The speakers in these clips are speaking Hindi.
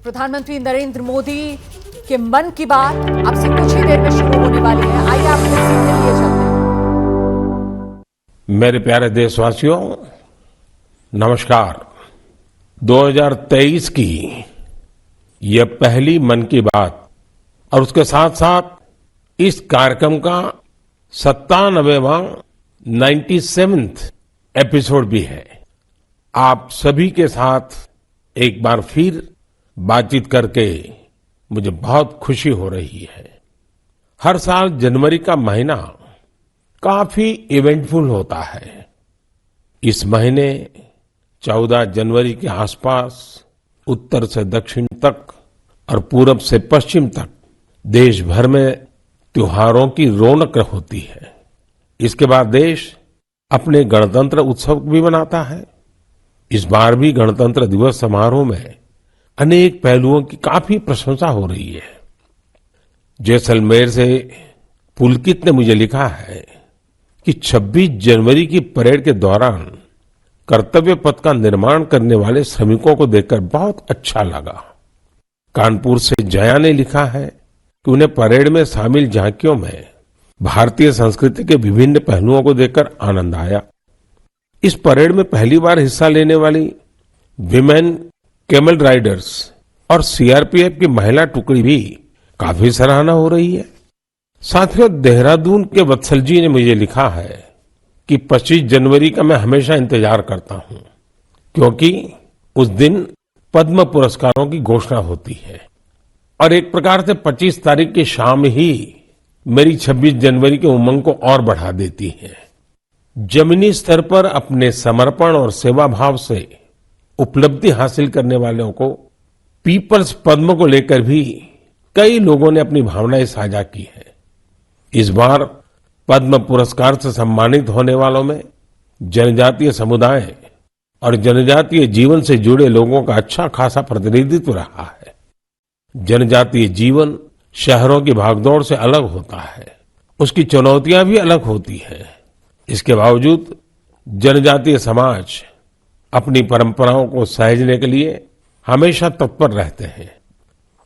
प्रधानमंत्री नरेंद्र मोदी के मन की बात अब से कुछ ही देर में शुरू होने वाली है। आइए आपको सीधे लिए चलते हैं। मेरे प्यारे देशवासियों, नमस्कार। 2023 की यह पहली मन की बात और उसके साथ साथ इस कार्यक्रम का 97वां 97th एपिसोड भी है। आप सभी के साथ एक बार फिर बातचीत करके मुझे बहुत खुशी हो रही है। हर साल जनवरी का महीना काफी इवेंटफुल होता है। इस महीने 14 जनवरी के आसपास उत्तर से दक्षिण तक और पूरब से पश्चिम तक देश भर में त्योहारों की रौनक होती है। इसके बाद देश अपने गणतंत्र उत्सव भी मनाता है। इस बार भी गणतंत्र दिवस समारोह में अनेक पहलुओं की काफी प्रशंसा हो रही है। जैसलमेर से पुलकित ने मुझे लिखा है कि 26 जनवरी की परेड के दौरान कर्तव्य पथ का निर्माण करने वाले श्रमिकों को देखकर बहुत अच्छा लगा। कानपुर से जया ने लिखा है कि उन्हें परेड में शामिल झांकियों में भारतीय संस्कृति के विभिन्न पहलुओं को देखकर आनंद आया। इस परेड में पहली बार हिस्सा लेने वाली विमेन कैमल राइडर्स और सीआरपीएफ की महिला टुकड़ी भी काफी सराहना हो रही है। साथियों, देहरादून के वत्सल जी ने मुझे लिखा है कि 25 जनवरी का मैं हमेशा इंतजार करता हूं, क्योंकि उस दिन पद्म पुरस्कारों की घोषणा होती है और एक प्रकार से 25 तारीख की शाम ही मेरी 26 जनवरी के उमंग को और बढ़ा देती है। जमीनी स्तर पर अपने समर्पण और सेवा भाव से उपलब्धि हासिल करने वालों को पीपल्स पद्म को लेकर भी कई लोगों ने अपनी भावनाएं साझा की है। इस बार पद्म पुरस्कार से सम्मानित होने वालों में जनजातीय समुदाय और जनजातीय जीवन से जुड़े लोगों का अच्छा खासा प्रतिनिधित्व रहा है। जनजातीय जीवन शहरों की भागदौड़ से अलग होता है, उसकी चुनौतियां भी अलग होती है। इसके बावजूद जनजातीय समाज अपनी परंपराओं को सहेजने के लिए हमेशा तत्पर रहते हैं।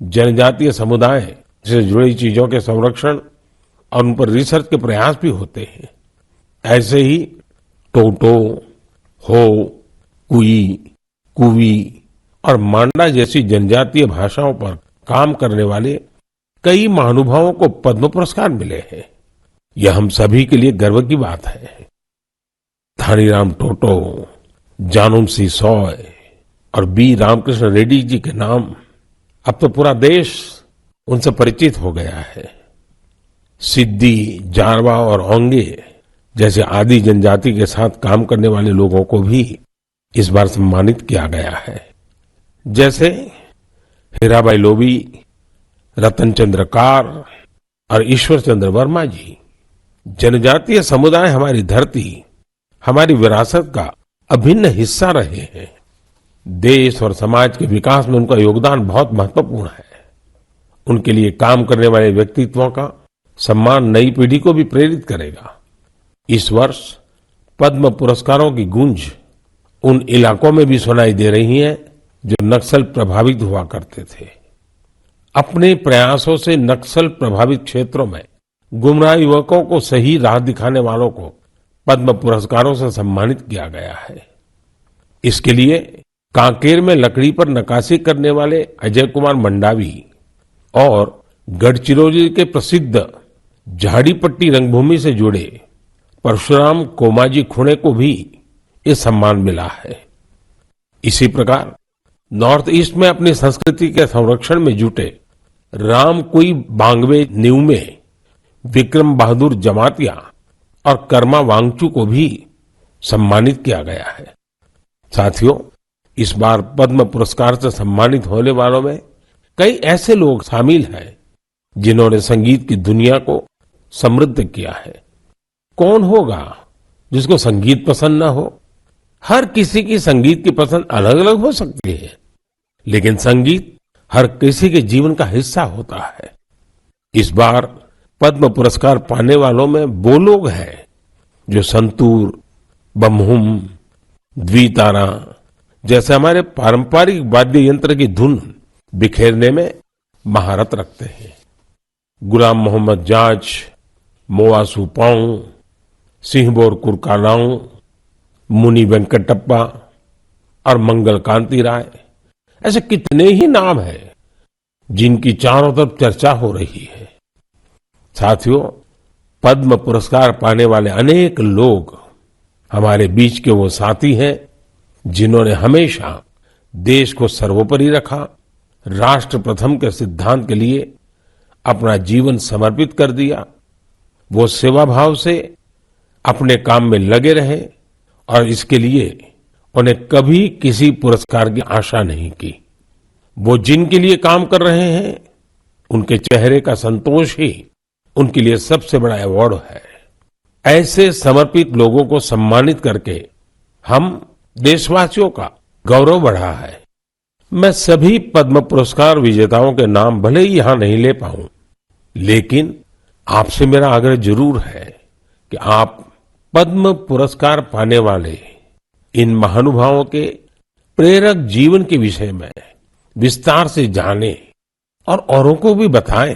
जनजातीय समुदाय से जुड़ी चीजों के संरक्षण और उन पर रिसर्च के प्रयास भी होते हैं। ऐसे ही टोटो, हो, कुई, कुवी और मांडा जैसी जनजातीय भाषाओं पर काम करने वाले कई महानुभावों को पद्म पुरस्कार मिले हैं। यह हम सभी के लिए गर्व की बात है। धानीराम टोटो, जानूम सी सॉय और बी रामकृष्ण रेड्डी जी के नाम अब तो पूरा देश उनसे परिचित हो गया है। सिद्दी, जारवा और ओंगे जैसे आदि जनजाति के साथ काम करने वाले लोगों को भी इस बार सम्मानित किया गया है। जैसे हीराबाई लोबी, रतन चंद्र कार और ईश्वर चंद्र वर्मा जी। जनजातीय समुदाय हमारी धरती, हमारी विरासत का अभिन्न हिस्सा रहे हैं। देश और समाज के विकास में उनका योगदान बहुत महत्वपूर्ण है। उनके लिए काम करने वाले व्यक्तित्वों का सम्मान नई पीढ़ी को भी प्रेरित करेगा। इस वर्ष पद्म पुरस्कारों की गूंज उन इलाकों में भी सुनाई दे रही है जो नक्सल प्रभावित हुआ करते थे। अपने प्रयासों से नक्सल प्रभावित क्षेत्रों में गुमराह युवकों को सही राह दिखाने वालों को पद्म पुरस्कारों से सम्मानित किया गया है। इसके लिए कांकेर में लकड़ी पर नक्काशी करने वाले अजय कुमार मंडावी और गढ़चिरौली के प्रसिद्ध झाड़ीपट्टी रंगभूमि से जुड़े परशुराम कोमाजी खुणे को भी ये सम्मान मिला है। इसी प्रकार नॉर्थ ईस्ट में अपनी संस्कृति के संरक्षण में जुटे राम कुई बांगवे न्यूमे, विक्रम बहादुर जमातिया और कर्मा वांगचू को भी सम्मानित किया गया है। साथियों, इस बार पद्म पुरस्कार से सम्मानित होने वालों में कई ऐसे लोग शामिल हैं जिन्होंने संगीत की दुनिया को समृद्ध किया है। कौन होगा जिसको संगीत पसंद न हो? हर किसी की संगीत की पसंद अलग अलग हो सकती है, लेकिन संगीत हर किसी के जीवन का हिस्सा होता है। इस बार पद्म पुरस्कार पाने वालों में वो लोग हैं जो संतूर, बम्हुम, द्वितारा जैसे हमारे पारंपरिक वाद्य यंत्र की धुन बिखेरने में महारत रखते हैं। गुलाम मोहम्मद जाज, मोआसू पाऊ, सिंहबोर कुरकालाऊ, मुनि वेंकटप्पा और मंगल कांति राय, ऐसे कितने ही नाम हैं जिनकी चारों तरफ चर्चा हो रही है। साथियों, पद्म पुरस्कार पाने वाले अनेक लोग हमारे बीच के वो साथी हैं जिन्होंने हमेशा देश को सर्वोपरि रखा, राष्ट्र प्रथम के सिद्धांत के लिए अपना जीवन समर्पित कर दिया। वो सेवा भाव से अपने काम में लगे रहे और इसके लिए उन्हें कभी किसी पुरस्कार की आशा नहीं की। वो जिनके लिए काम कर रहे हैं उनके चेहरे का संतोष ही उनके लिए सबसे बड़ा अवार्ड है। ऐसे समर्पित लोगों को सम्मानित करके हम देशवासियों का गौरव बढ़ा है। मैं सभी पद्म पुरस्कार विजेताओं के नाम भले ही यहां नहीं ले पाऊं, लेकिन आपसे मेरा आग्रह जरूर है कि आप पद्म पुरस्कार पाने वाले इन महानुभावों के प्रेरक जीवन के विषय में विस्तार से जानें और औरों को भी बताएं।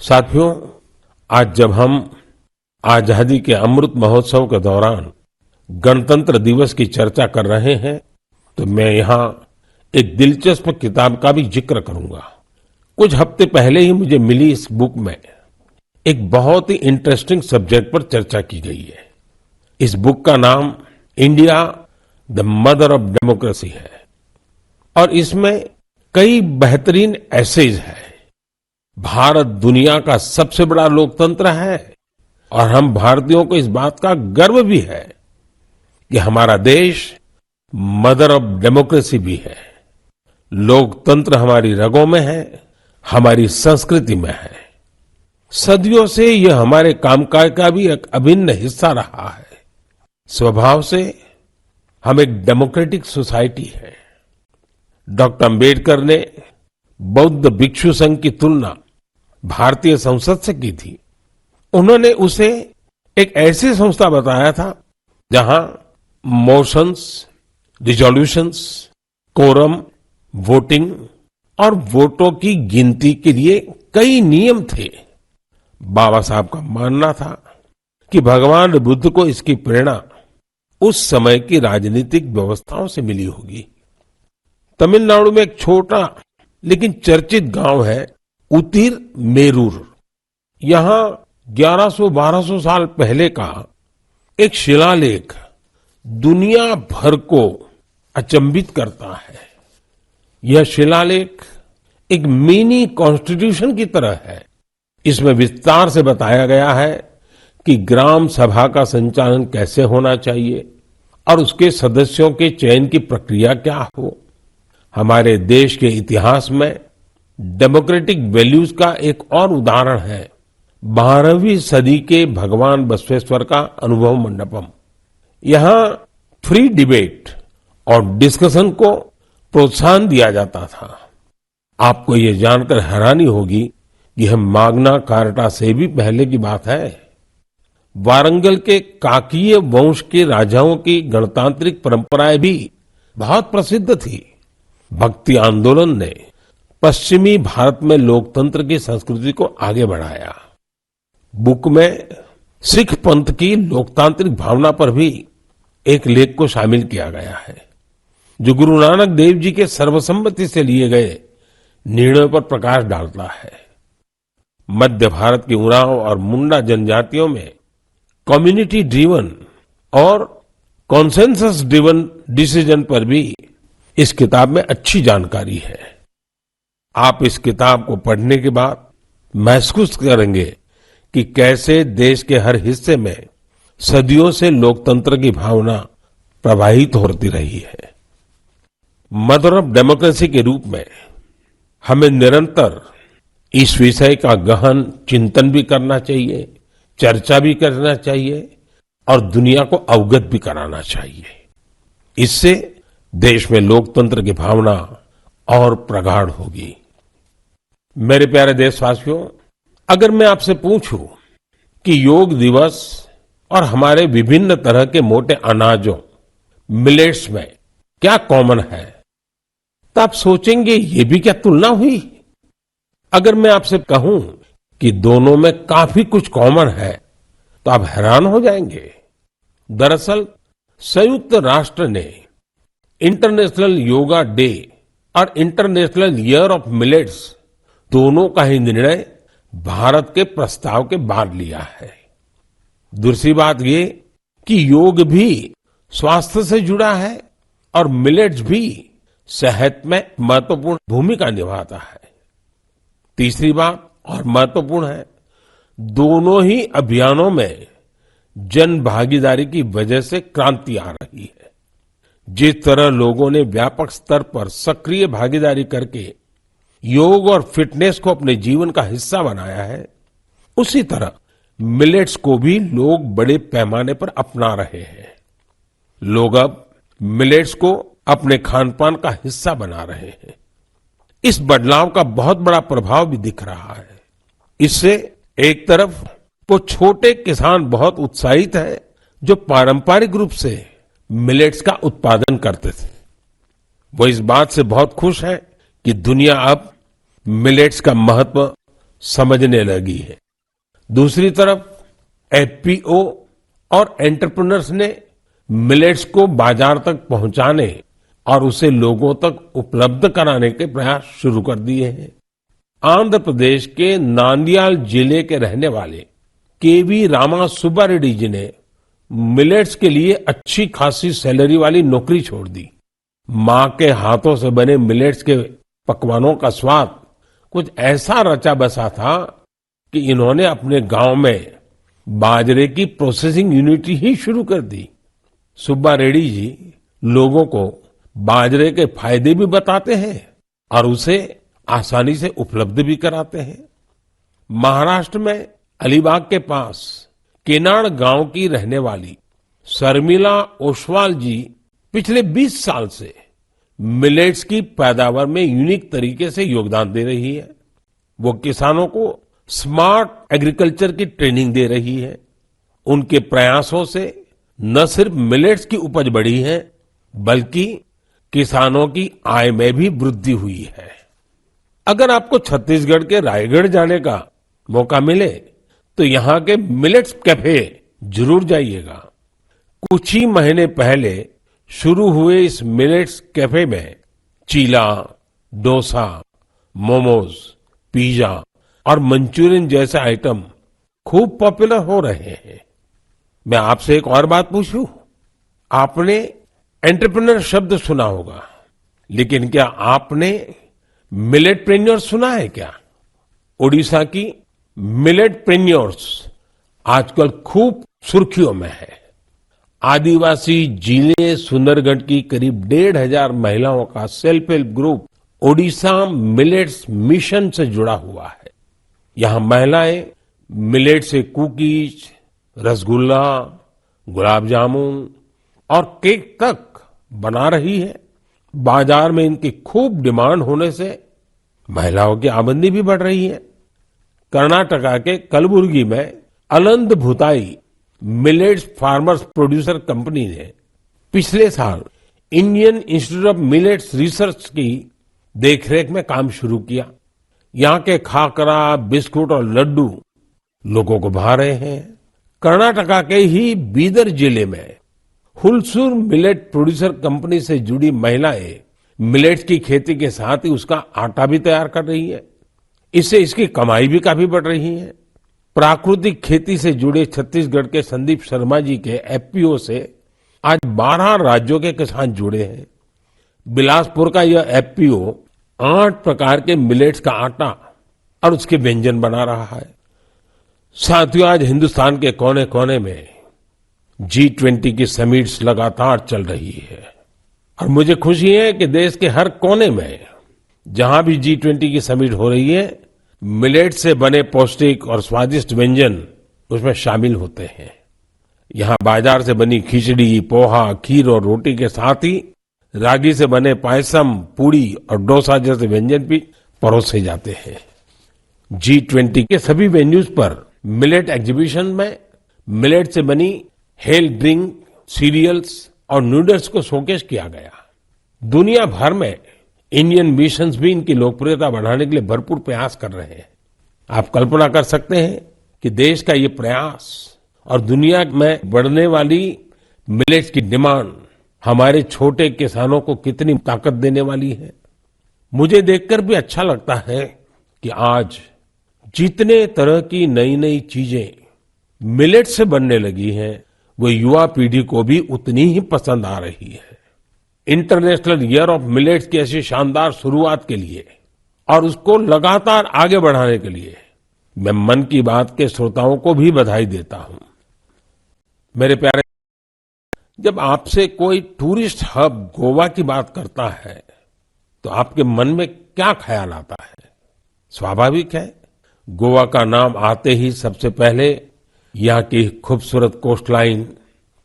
साथियों, आज जब हम आजादी के अमृत महोत्सव के दौरान गणतंत्र दिवस की चर्चा कर रहे हैं, तो मैं यहां एक दिलचस्प किताब का भी जिक्र करूंगा। कुछ हफ्ते पहले ही मुझे मिली इस बुक में एक बहुत ही इंटरेस्टिंग सब्जेक्ट पर चर्चा की गई है। इस बुक का नाम India the mother of democracy है और इसमें कई बेहतरीन एसेज है। भारत दुनिया का सबसे बड़ा लोकतंत्र है और हम भारतीयों को इस बात का गर्व भी है कि हमारा देश मदर ऑफ डेमोक्रेसी भी है। लोकतंत्र हमारी रगों में है, हमारी संस्कृति में है। सदियों से यह हमारे कामकाज का भी एक अभिन्न हिस्सा रहा है। स्वभाव से हम एक डेमोक्रेटिक सोसाइटी है। डॉक्टर अंबेडकर ने बौद्ध भिक्षु संघ की तुलना भारतीय संसद से की थी। उन्होंने उसे एक ऐसी संस्था बताया था जहां मोशंस, रिजोल्यूशंस, कोरम, वोटिंग और वोटों की गिनती के लिए कई नियम थे। बाबा साहब का मानना था कि भगवान बुद्ध को इसकी प्रेरणा उस समय की राजनीतिक व्यवस्थाओं से मिली होगी। तमिलनाडु में एक छोटा लेकिन चर्चित गांव है उतिर मेरूर। यहां 1100-1200 साल पहले का एक शिलालेख दुनिया भर को अचंभित करता है। यह शिलालेख एक मिनी कॉन्स्टिट्यूशन की तरह है। इसमें विस्तार से बताया गया है कि ग्राम सभा का संचालन कैसे होना चाहिए और उसके सदस्यों के चयन की प्रक्रिया क्या हो। हमारे देश के इतिहास में डेमोक्रेटिक वैल्यूज का एक और उदाहरण है 12वीं सदी के भगवान बसवेश्वर का अनुभव मंडपम। यहां फ्री डिबेट और डिस्कशन को प्रोत्साहन दिया जाता था। आपको ये जानकर हैरानी होगी कि यह माग्ना कार्टा से भी पहले की बात है। वारंगल के काकीय वंश के राजाओं की गणतांत्रिक परंपराएं भी बहुत प्रसिद्ध थी। भक्ति आंदोलन ने पश्चिमी भारत में लोकतंत्र की संस्कृति को आगे बढ़ाया। बुक में सिख पंथ की लोकतांत्रिक भावना पर भी एक लेख को शामिल किया गया है, जो गुरु नानक देव जी के सर्वसम्मति से लिए गए निर्णयों पर प्रकाश डालता है। मध्य भारत की उरांव और मुंडा जनजातियों में कम्युनिटी ड्रिवन और कॉन्सेंसस ड्रिवन डिसीजन पर भी इस किताब में अच्छी जानकारी है। आप इस किताब को पढ़ने के बाद महसूस करेंगे कि कैसे देश के हर हिस्से में सदियों से लोकतंत्र की भावना प्रवाहित होती रही है। मदर ऑफ डेमोक्रेसी के रूप में हमें निरंतर इस विषय का गहन चिंतन भी करना चाहिए, चर्चा भी करना चाहिए और दुनिया को अवगत भी कराना चाहिए। इससे देश में लोकतंत्र की भावना और प्रगाढ़ होगी। मेरे प्यारे देशवासियों, अगर मैं आपसे पूछूं कि योग दिवस और हमारे विभिन्न तरह के मोटे अनाजों मिलेट्स में क्या कॉमन है, तो आप सोचेंगे ये भी क्या तुलना हुई। अगर मैं आपसे कहूं कि दोनों में काफी कुछ कॉमन है तो आप हैरान हो जाएंगे। दरअसल संयुक्त राष्ट्र ने इंटरनेशनल योगा डे और इंटरनेशनल ईयर ऑफ मिलेट्स दोनों का ही निर्णय भारत के प्रस्ताव के बाद लिया है। दूसरी बात ये कि योग भी स्वास्थ्य से जुड़ा है और मिलेट्स भी सेहत में महत्वपूर्ण भूमिका निभाता है। तीसरी बात और महत्वपूर्ण है, दोनों ही अभियानों में जन भागीदारी की वजह से क्रांति आ रही है। जिस तरह लोगों ने व्यापक स्तर पर सक्रिय भागीदारी करके योग और फिटनेस को अपने जीवन का हिस्सा बनाया है, उसी तरह मिलेट्स को भी लोग बड़े पैमाने पर अपना रहे हैं। लोग अब मिलेट्स को अपने खान पान का हिस्सा बना रहे हैं। इस बदलाव का बहुत बड़ा प्रभाव भी दिख रहा है। इससे एक तरफ वो छोटे किसान बहुत उत्साहित हैं जो पारंपरिक रूप से मिलेट्स का उत्पादन करते थे। वो इस बात से बहुत खुश हैं कि दुनिया अब मिलेट्स का महत्व समझने लगी है। दूसरी तरफ एफपीओ और एंटरप्रेन्योर्स ने मिलेट्स को बाजार तक पहुंचाने और उसे लोगों तक उपलब्ध कराने के प्रयास शुरू कर दिए हैं। आंध्र प्रदेश के नांदयाल जिले के रहने वाले केवी रामा सुब्बा रेड्डी जी ने मिलेट्स के लिए अच्छी खासी सैलरी वाली नौकरी छोड़ दी। मां के हाथों से बने मिलेट्स के पकवानों का स्वाद कुछ ऐसा रचा बसा था कि इन्होंने अपने गांव में बाजरे की प्रोसेसिंग यूनिट ही शुरू कर दी। सुब्बा रेड्डी जी लोगों को बाजरे के फायदे भी बताते हैं और उसे आसानी से उपलब्ध भी कराते हैं। महाराष्ट्र में अलीबाग के पास केनाड गांव की रहने वाली शर्मिला ओसवाल जी पिछले 20 साल से मिलेट्स की पैदावार में यूनिक तरीके से योगदान दे रही है। वो किसानों को स्मार्ट एग्रीकल्चर की ट्रेनिंग दे रही है। उनके प्रयासों से न सिर्फ मिलेट्स की उपज बढ़ी है, बल्कि किसानों की आय में भी वृद्धि हुई है। अगर आपको छत्तीसगढ़ के रायगढ़ जाने का मौका मिले तो यहाँ के मिलेट्स कैफे जरूर जाइएगा। कुछ ही महीने पहले शुरू हुए इस मिलेट्स कैफे में चीला, डोसा, मोमोज, पिज्जा और मंचूरियन जैसे आइटम खूब पॉपुलर हो रहे हैं। मैं आपसे एक और बात पूछूं, आपने एंटरप्रेन्योर शब्द सुना होगा, लेकिन क्या आपने मिलेटप्रेन्योर सुना है क्या? ओडिशा की मिलेटप्रेन्योर्स आजकल खूब सुर्खियों में है। आदिवासी जिले सुंदरगढ़ की करीब 1,500 महिलाओं का self help group Odisha millets mission से जुड़ा हुआ है। यहाँ महिलाएं मिलेट से कुकीज, रसगुल्ला, गुलाब जामुन और केक तक बना रही है। बाजार में इनकी खूब डिमांड होने से महिलाओं की आमदनी भी बढ़ रही है। कर्नाटका के कलबुर्गी में Aland Bhutai millets farmers producer company ने पिछले साल Indian institute of millets research की देखरेख में काम शुरू किया। यहाँ के खाकरा, बिस्कुट और लड्डू लोगों को भा रहे हैं। कर्नाटका के ही बीदर जिले में हुलसूर मिलेट प्रोड्यूसर कंपनी से जुड़ी महिलाएं मिलेट्स की खेती के साथ ही उसका आटा भी तैयार कर रही है। इससे इसकी कमाई भी काफी बढ़ रही है। प्राकृतिक खेती से जुड़े छत्तीसगढ़ के संदीप शर्मा जी के एफपीओ से आज 12 राज्यों के किसान जुड़े हैं। बिलासपुर का यह एफपीओ 8 प्रकार के मिलेट्स का आटा और उसके व्यंजन बना रहा है। साथियों, आज हिंदुस्तान के कोने कोने में G20 की समिट्स लगातार चल रही है और मुझे खुशी है कि देश के हर कोने में जहां भी G20 की समिट हो रही है, मिलेट से बने पौष्टिक और स्वादिष्ट व्यंजन उसमें शामिल होते हैं। यहाँ बाजार से बनी खिचड़ी, पोहा, खीर और रोटी के साथ ही रागी से बने पायसम, पूड़ी और डोसा जैसे व्यंजन भी परोसे जाते हैं। G20 के सभी वेन्यूज पर मिलेट एग्जीबिशन में मिलेट से बनी हेल्थ ड्रिंक, सीरियल्स और नूडल्स को शोकेस किया गया। दुनिया भर में इंडियन मिशंस भी इनकी लोकप्रियता बढ़ाने के लिए भरपूर प्रयास कर रहे हैं। आप कल्पना कर सकते हैं कि देश का ये प्रयास और दुनिया में बढ़ने वाली मिलेट्स की डिमांड हमारे छोटे किसानों को कितनी ताकत देने वाली है। मुझे देखकर भी अच्छा लगता है कि आज जितने तरह की नई नई चीजें मिलेट से बनने लगी हैं, वो युवा पीढ़ी को भी उतनी ही पसंद आ रही है। इंटरनेशनल ईयर ऑफ मिलेट्स की ऐसी शानदार शुरुआत के लिए और उसको लगातार आगे बढ़ाने के लिए मैं मन की बात के श्रोताओं को भी बधाई देता हूं। मेरे प्यारे, जब आपसे कोई टूरिस्ट हब गोवा की बात करता है तो आपके मन में क्या ख्याल आता है? स्वाभाविक है, गोवा का नाम आते ही सबसे पहले यहाँ की खूबसूरत कोस्टलाइन,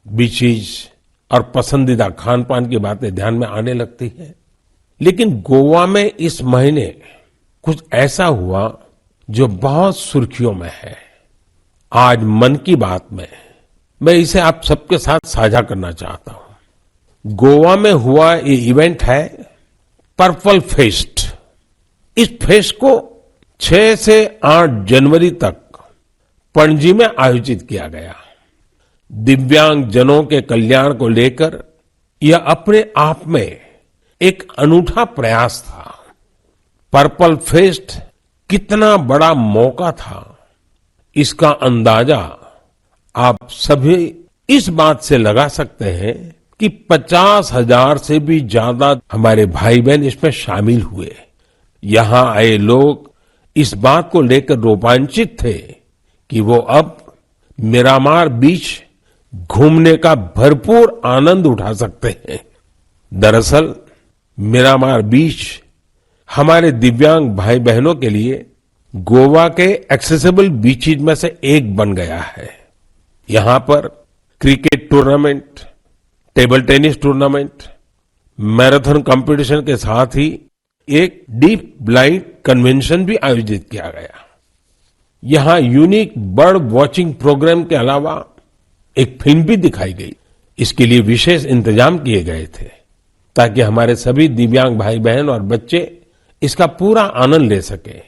बीचेस और पसंदीदा खान पान की बातें ध्यान में आने लगती है। लेकिन गोवा में इस महीने कुछ ऐसा हुआ जो बहुत सुर्खियों में है। आज मन की बात में मैं इसे आप सबके साथ साझा करना चाहता हूं। गोवा में हुआ ये इवेंट है पर्पल फेस्ट। इस फेस्ट को 6 से 8 जनवरी तक पणजी में आयोजित किया गया। दिव्यांग जनों के कल्याण को लेकर यह अपने आप में एक अनूठा प्रयास था। पर्पल फेस्ट कितना बड़ा मौका था, इसका अंदाजा आप सभी इस बात से लगा सकते हैं कि 50,000 से भी ज्यादा हमारे भाई बहन इसमें शामिल हुए। यहां आए लोग इस बात को लेकर रोमांचित थे कि वो अब मिरामार बीच घूमने का भरपूर आनंद उठा सकते हैं। दरअसल मिरामार बीच हमारे दिव्यांग भाई बहनों के लिए गोवा के एक्सेसिबल बीचेज में से एक बन गया है। यहां पर cricket tournament, table tennis tournament, marathon competition के साथ ही एक डीप ब्लाइंड कन्वेंशन भी आयोजित किया गया। यहां यूनिक बर्ड वॉचिंग प्रोग्राम के अलावा एक फिल्म भी दिखाई गई। इसके लिए विशेष इंतजाम किए गए थे ताकि हमारे सभी दिव्यांग भाई बहन और बच्चे इसका पूरा आनंद ले सके।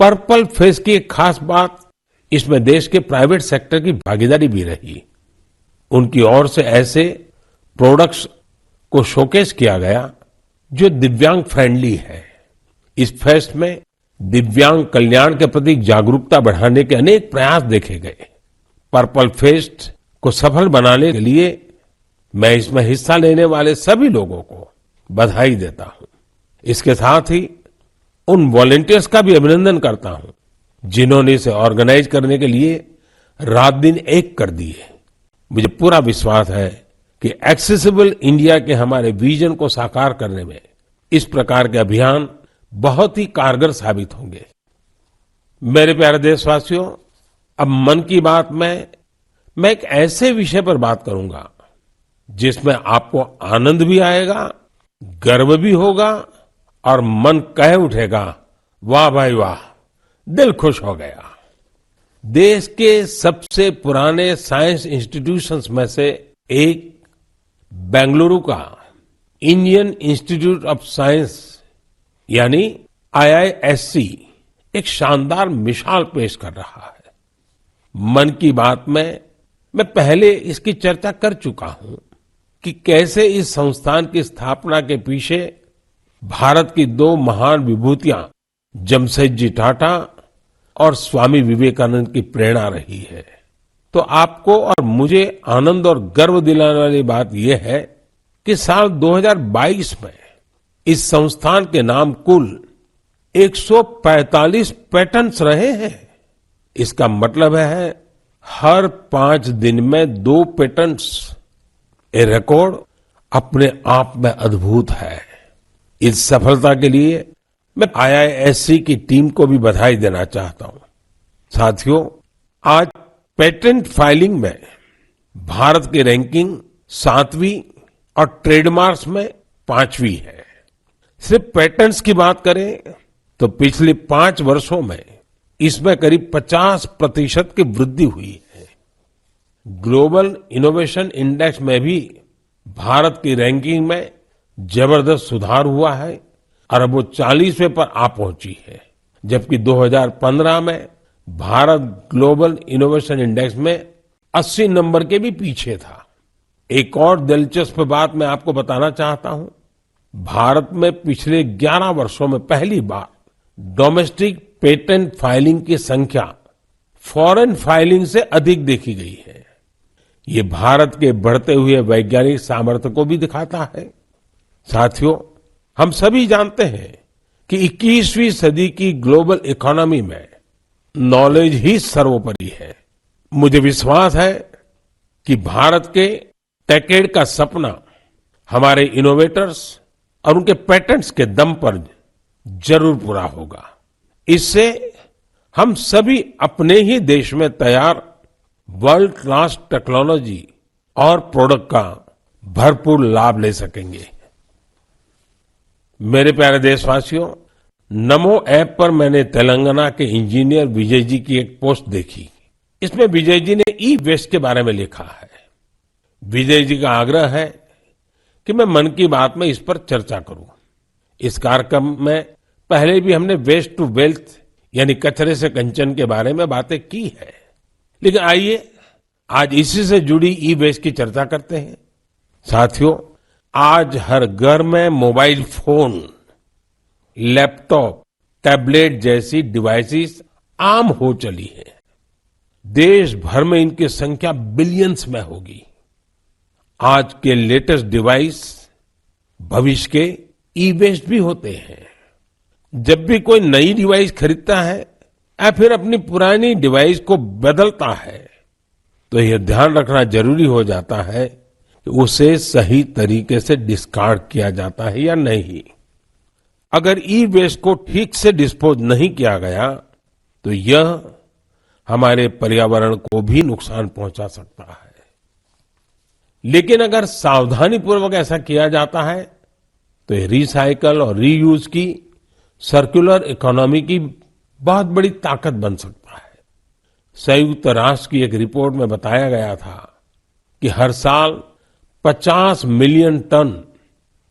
पर्पल फेस्ट की एक खास बात, इसमें देश के प्राइवेट सेक्टर की भागीदारी भी रही। उनकी ओर से ऐसे प्रोडक्ट्स को शोकेस किया गया जो दिव्यांग फ्रेंडली है। इस फेस्ट में दिव्यांग कल्याण के प्रति जागरूकता बढ़ाने के अनेक प्रयास देखे गए। पर्पल फेस्ट को सफल बनाने के लिए मैं इसमें हिस्सा लेने वाले सभी लोगों को बधाई देता हूं। इसके साथ ही उन वॉलंटियर्स का भी अभिनंदन करता हूं जिन्होंने इसे ऑर्गेनाइज करने के लिए रात दिन एक कर दिए। मुझे पूरा विश्वास है कि एक्सेसिबल इंडिया के हमारे विजन को साकार करने में इस प्रकार के अभियान बहुत ही कारगर साबित होंगे। मेरे प्यारे देशवासियों, अब मन की बात में मैं एक ऐसे विषय पर बात करूंगा जिसमें आपको आनंद भी आएगा, गर्व भी होगा और मन कह उठेगा, वाह भाई वाह, दिल खुश हो गया। देश के सबसे पुराने साइंस इंस्टीट्यूशंस में से एक बेंगलुरु का इंडियन इंस्टीट्यूट ऑफ साइंस यानी IISc एक शानदार मिसाल पेश कर रहा है। मन की बात में मैं पहले इसकी चर्चा कर चुका हूं कि कैसे इस संस्थान की स्थापना के पीछे भारत की 2 महान विभूतियां जमशेदजी टाटा और स्वामी विवेकानंद की प्रेरणा रही है। तो आपको और मुझे आनंद और गर्व दिलाने वाली बात यह है कि साल 2022 में इस संस्थान के नाम कुल 145 पेटेंट्स रहे हैं। इसका मतलब है हर 5 दिन में 2 पेटेंट्स। ये रिकॉर्ड अपने आप में अद्भुत है। इस सफलता के लिए मैं IISc की टीम को भी बधाई देना चाहता हूं। साथियों, आज पेटेंट फाइलिंग में भारत की रैंकिंग 7वीं और ट्रेडमार्क्स में 5वीं है। सिर्फ पेटेंट्स की बात करें तो पिछले 5 वर्षों में इसमें करीब 50% की वृद्धि हुई है। ग्लोबल इनोवेशन इंडेक्स में भी भारत की रैंकिंग में जबरदस्त सुधार हुआ है, और अब वो 40वें पर आ पहुंची है, जबकि 2015 में भारत ग्लोबल इनोवेशन इंडेक्स में 80 नंबर के भी पीछे था। एक और दिलचस्प बात मैं आपको बताना चाहता हूं। भारत में पिछले 11 वर्षों में पहली बार डोमेस्टिक पेटेंट फाइलिंग की संख्या फॉरेन फाइलिंग से अधिक देखी गई है। ये भारत के बढ़ते हुए वैज्ञानिक सामर्थ्य को भी दिखाता है। साथियों, हम सभी जानते हैं कि 21वीं सदी की ग्लोबल इकोनॉमी में नॉलेज ही सर्वोपरि है। मुझे विश्वास है कि भारत के टेकेड का सपना हमारे इनोवेटर्स और उनके पेटेंट्स के दम पर जरूर पूरा होगा। इससे हम सभी अपने ही देश में तैयार वर्ल्ड क्लास टेक्नोलॉजी और प्रोडक्ट का भरपूर लाभ ले सकेंगे। मेरे प्यारे देशवासियों, नमो ऐप पर मैंने तेलंगाना के इंजीनियर विजय जी की एक पोस्ट देखी। इसमें विजय जी ने ई वेस्ट के बारे में लिखा है। विजय जी का आग्रह है कि मैं मन की बात में इस पर चर्चा करूं। इस कार्यक्रम में पहले भी हमने वेस्ट टू वेल्थ यानी कचरे से कंचन के बारे में बातें की है, लेकिन आइए आज इसी से जुड़ी ई वेस्ट की चर्चा करते हैं। साथियों, आज हर घर में मोबाइल फोन, लैपटॉप, टैबलेट जैसी डिवाइसेस आम हो चली है। देश भर में इनकी संख्या बिलियंस में होगी। आज के लेटेस्ट डिवाइस भविष्य के ई वेस्ट भी होते हैं। जब भी कोई नई डिवाइस खरीदता है या फिर अपनी पुरानी डिवाइस को बदलता है, तो यह ध्यान रखना जरूरी हो जाता है कि उसे सही तरीके से डिस्कार्ड किया जाता है या नहीं। अगर ई वेस्ट को ठीक से डिस्पोज नहीं किया गया तो यह हमारे पर्यावरण को भी नुकसान पहुंचा सकता है। लेकिन अगर सावधानी पूर्वक ऐसा किया जाता है तो ये रिसाइकल और रीयूज की सर्कुलर इकोनॉमी की बहुत बड़ी ताकत बन सकता है। संयुक्त राष्ट्र की एक रिपोर्ट में बताया गया था कि हर साल 50 मिलियन टन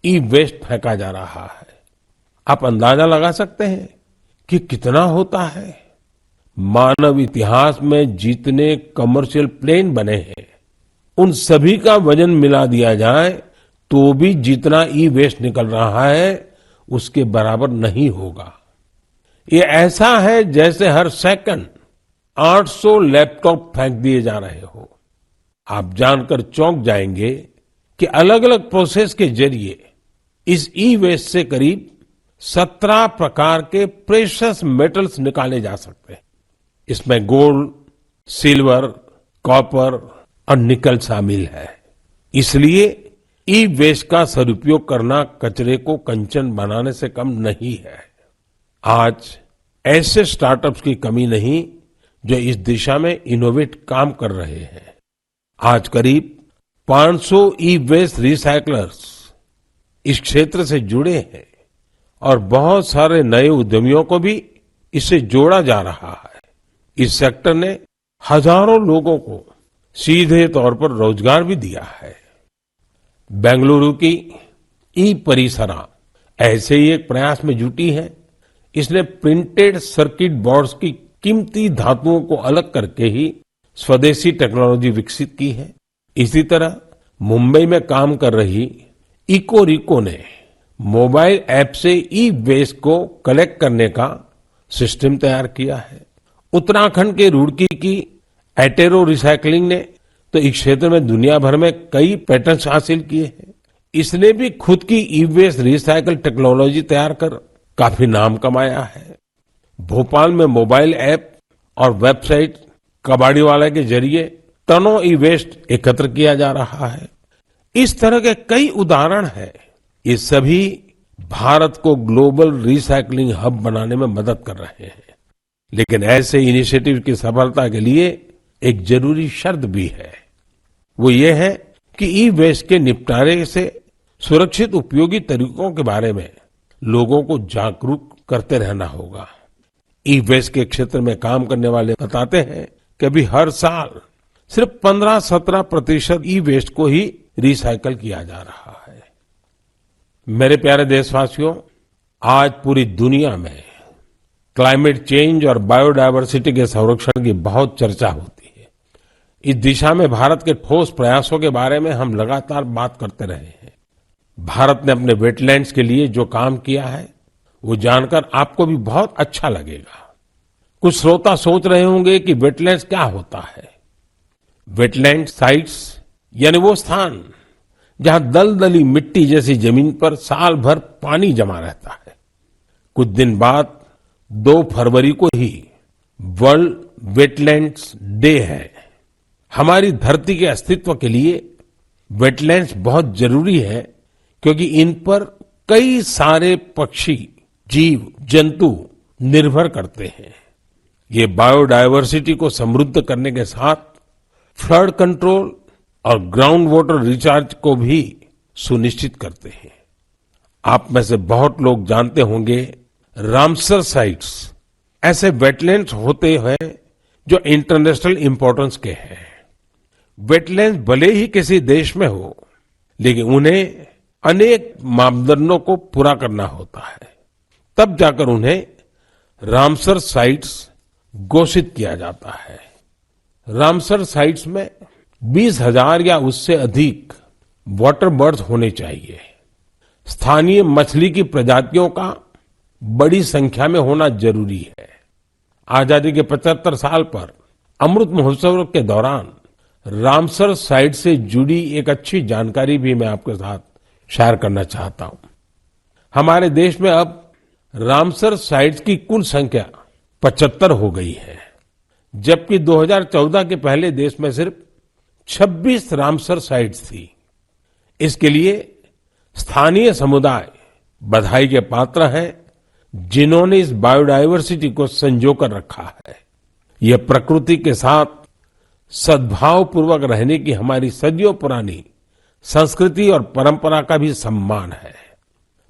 ई वेस्ट फेंका जा रहा है। आप अंदाजा लगा सकते हैं कि कितना होता है। मानव इतिहास में जितने कमर्शियल प्लेन बने हैं, उन सभी का वजन मिला दिया जाए तो भी जितना ई वेस्ट निकल रहा है उसके बराबर नहीं होगा। ये ऐसा है जैसे हर सेकंड 800 लैपटॉप फेंक दिए जा रहे हो। आप जानकर चौंक जाएंगे कि अलग अलग प्रोसेस के जरिए इस ई वेस्ट से करीब 17 प्रकार के प्रेशियस मेटल्स निकाले जा सकते हैं। इसमें गोल्ड, सिल्वर, कॉपर और निकल शामिल है। इसलिए ई वेस्ट का सदुपयोग करना कचरे को कंचन बनाने से कम नहीं है। आज ऐसे स्टार्टअप्स की कमी नहीं जो इस दिशा में इनोवेट काम कर रहे हैं। आज करीब 500 ई वेस्ट रिसाइकलर्स इस क्षेत्र से जुड़े हैं और बहुत सारे नए उद्यमियों को भी इससे जोड़ा जा रहा है। इस सेक्टर ने हजारों लोगों को सीधे तौर पर रोजगार भी दिया है। बेंगलुरु की ई परिसरा ऐसे ही एक प्रयास में जुटी है। इसने प्रिंटेड सर्किट बोर्ड्स की कीमती धातुओं को अलग करके ही स्वदेशी टेक्नोलॉजी विकसित की है। इसी तरह मुंबई में काम कर रही इकोरिको ने मोबाइल ऐप से ई वेस्ट को कलेक्ट करने का सिस्टम तैयार किया है। उत्तराखंड के रुड़की की एटेरो रिसाइकलिंग ने तो इस क्षेत्र में दुनिया भर में कई पेटेंट्स हासिल किए हैं। इसने भी खुद की ई वेस्ट रिसाइकल टेक्नोलॉजी तैयार कर काफी नाम कमाया है। भोपाल में मोबाइल ऐप और वेबसाइट कबाड़ीवाला के जरिए टनों ई वेस्ट एकत्र किया जा रहा है। इस तरह के कई उदाहरण हैं। ये सभी भारत को ग्लोबल रिसाइकलिंग हब बनाने में मदद कर रहे हैं। लेकिन ऐसे इनिशिएटिव की सफलता के लिए एक जरूरी शर्त भी है। वो ये है कि ई वेस्ट के निपटारे से सुरक्षित उपयोगी तरीकों के बारे में लोगों को जागरूक करते रहना होगा। ई वेस्ट के क्षेत्र में काम करने वाले बताते हैं कि अभी हर साल सिर्फ 15-17% ई वेस्ट को ही रिसाइकल किया जा रहा है। मेरे प्यारे देशवासियों, आज पूरी दुनिया में क्लाइमेट चेंज और बायोडायवर्सिटी के संरक्षण की बहुत चर्चा होती है। इस दिशा में भारत के ठोस प्रयासों के बारे में हम लगातार बात करते रहे हैं। भारत ने अपने वेटलैंड्स के लिए जो काम किया है वो जानकर आपको भी बहुत अच्छा लगेगा। कुछ श्रोता सोच रहे होंगे कि वेटलैंड्स क्या होता है। वेटलैंड साइट्स यानी वो स्थान जहां दलदली मिट्टी जैसी जमीन पर साल भर पानी जमा रहता है। कुछ दिन बाद 2 फरवरी को ही वर्ल्ड वेटलैंड्स डे है। हमारी धरती के अस्तित्व के लिए वेटलैंड्स बहुत जरूरी है, क्योंकि इन पर कई सारे पक्षी, जीव, जंतु निर्भर करते हैं। ये बायोडायवर्सिटी को समृद्ध करने के साथ फ्लड कंट्रोल और ग्राउंड वाटर रिचार्ज को भी सुनिश्चित करते हैं। आप में से बहुत लोग जानते होंगे रामसर साइट्स ऐसे वेटलैंड्स होते हैं जो इंटरनेशनल इंपॉर्टेंस के हैं। वेटलैंड्स भले ही किसी देश में हो, लेकिन उन्हें अनेक मापदंडों को पूरा करना होता है, तब जाकर उन्हें रामसर साइट्स घोषित किया जाता है। रामसर साइट्स में 20,000 या उससे अधिक वाटर बर्ड्स होने चाहिए। स्थानीय मछली की प्रजातियों का बड़ी संख्या में होना जरूरी है। आजादी के 75 साल पर अमृत महोत्सव के दौरान रामसर साइट से जुड़ी एक अच्छी जानकारी भी मैं आपके साथ शेयर करना चाहता हूं। हमारे देश में अब रामसर साइट्स की कुल संख्या 75 हो गई है, जबकि 2014 के पहले देश में सिर्फ 26 रामसर साइट्स थी। इसके लिए स्थानीय समुदाय बधाई के पात्र हैं, जिन्होंने इस बायोडायवर्सिटी को संजो कर रखा है। यह प्रकृति के साथ सद्भाव पूर्वक रहने की हमारी सदियों पुरानी संस्कृति और परंपरा का भी सम्मान है।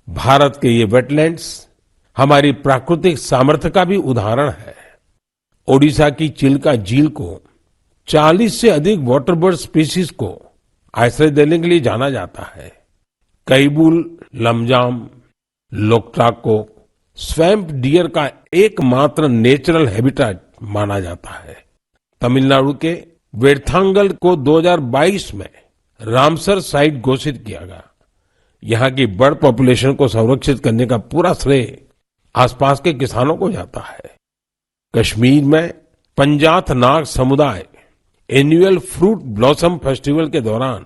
भारत के ये वेटलैंड्स हमारी प्राकृतिक सामर्थ्य का भी उदाहरण है। ओडिशा की चिल्का झील को 40 से अधिक वाटर बर्ड स्पीशीज को आश्रय देने के लिए जाना जाता है। कैबुल लमजाम लोकटाक को स्वैम्प डियर का एकमात्र नेचुरल हैबिटेट माना जाता है। तमिलनाडु के वेर्थांगल को 2022 में रामसर साइट घोषित किया गया। यहाँ की बर्ड पॉपुलेशन को संरक्षित करने का पूरा श्रेय आसपास के किसानों को जाता है। कश्मीर में पंजाथ नाग समुदाय एनुअल फ्रूट ब्लॉसम फेस्टिवल के दौरान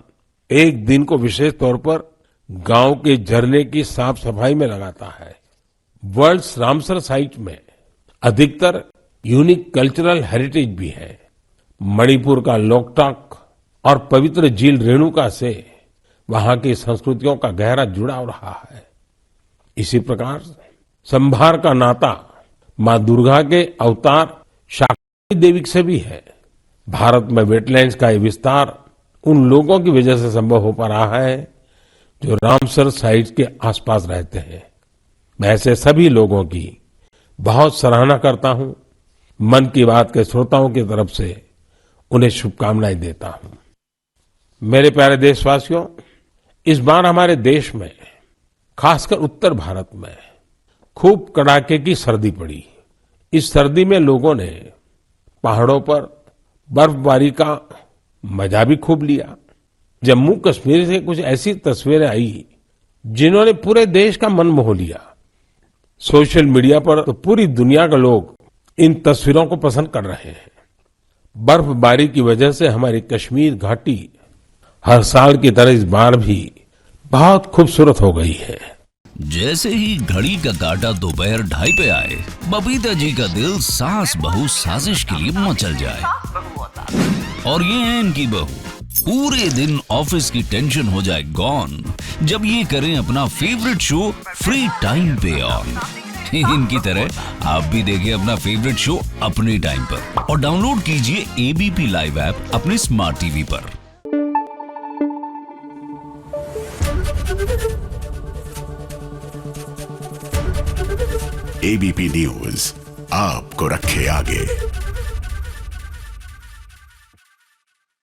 एक दिन को विशेष तौर पर गांव के झरने की साफ सफाई में लगाता है। वर्ल्ड्स रामसर साइट में अधिकतर यूनिक कल्चरल हेरिटेज भी है। मणिपुर का लोकटाक और पवित्र झील रेणुका से वहां की संस्कृतियों का गहरा जुड़ाव रहा है। इसी प्रकार संभार का नाता मां दुर्गा के अवतार शाकंभरी देवी से भी है। भारत में वेटलैंड्स का ये विस्तार उन लोगों की वजह से संभव हो पा रहा है जो रामसर साइट्स के आसपास रहते हैं। मैं ऐसे सभी लोगों की बहुत सराहना करता हूं। मन की बात के श्रोताओं की तरफ से उन्हें शुभकामनाएं देता हूं। मेरे प्यारे देशवासियों, इस बार हमारे देश में, खासकर उत्तर भारत में खूब कड़ाके की सर्दी पड़ी। इस सर्दी में लोगों ने पहाड़ों पर बर्फबारी का मजा भी खूब लिया। जम्मू कश्मीर से कुछ ऐसी तस्वीरें आई जिन्होंने पूरे देश का मन मोह लिया। सोशल मीडिया पर तो पूरी दुनिया के लोग इन तस्वीरों को पसंद कर रहे हैं। बर्फबारी की वजह से हमारी कश्मीर घाटी हर साल की तरह इस बार भी बहुत खूबसूरत हो गई है। जैसे ही घड़ी का काटा दोपहर 2:30 पे आए, बबीता जी का दिल सास बहू साजिश के लिए मचल जाए। और ये है इनकी बहू, पूरे दिन ऑफिस की टेंशन हो जाए गॉन जब ये करें अपना फेवरेट शो फ्री टाइम पे ऑन। इनकी तरह आप भी देखिए अपना फेवरेट शो अपने टाइम पर और डाउनलोड कीजिए एबीपी लाइव ऐप अपने स्मार्ट टीवी पर। एबीपी न्यूज आपको रखे आगे।